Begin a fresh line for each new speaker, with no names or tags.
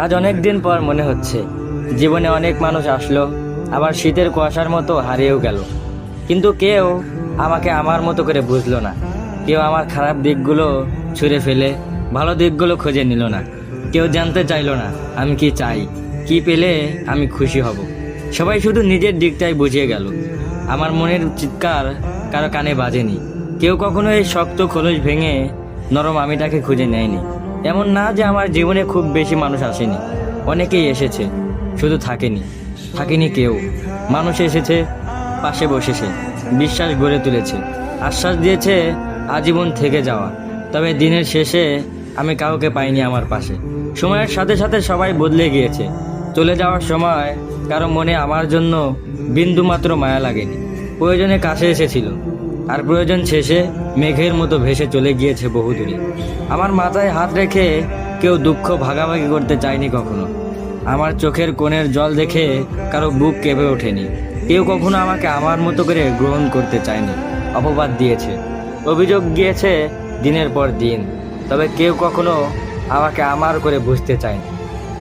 আজ অনেক দিন পর মনে হচ্ছে জীবনে অনেক মানুষ আসলো, আবার শীতের কুয়াশার মতো হারিয়েও গেল। কিন্তু কেউ আমাকে আমার মতো করে বুঝলো না। কেউ আমার খারাপ দিকগুলো ছুঁড়ে ফেলে ভালো দিকগুলো খুঁজে নিল না। কেউ জানতে চাইলো না আমি কি চাই, কি পেলে আমি খুশি হব। সবাই শুধু নিজের দিকটাই বুঝিয়ে গেল। আমার মনের চিৎকার কারো কানে বাজেনি। কেউ কখনো এই শক্ত খোলস ভেঙে নরম আমিটাকে খুঁজে নেয়নি। এমন না যে আমার জীবনে খুব বেশি মানুষ আসেনি, অনেকেই এসেছে, শুধু থাকেনি কেউ। মানুষ এসেছে, পাশে বসেছে, বিশ্বাস গড়ে তুলেছে, আশ্বাস দিয়েছে আজীবন থেকে যাওয়া। তবে দিনের শেষে আমি কাউকে পাইনি আমার পাশে। সময়ের সাথে সাথে সবাই বদলে গিয়েছে। চলে যাওয়ার সময় কারো মনে আমার জন্য বিন্দুমাত্র মায়া লাগেনি। প্রয়োজনে কাছে এসেছিল, আর প্রয়োজন শেষে মেঘের মতো ভেসে চলে গিয়েছে বহুদূরে। আমার মাথায় হাত রেখে কেউ দুঃখ ভাগাভাগি করতে চায়নি কখনো। আমার চোখের কোণের জল দেখে কারো বুক কেঁপে ওঠেনি। কেউ কখনো আমাকে আমার মতো করে গ্রহণ করতে চায়নি। অপবাদ দিয়েছে, অভিযোগ গিয়েছে দিনের পর দিন, তবে কেউ কখনো আমাকে আমার করে বুঝতে চায়নি।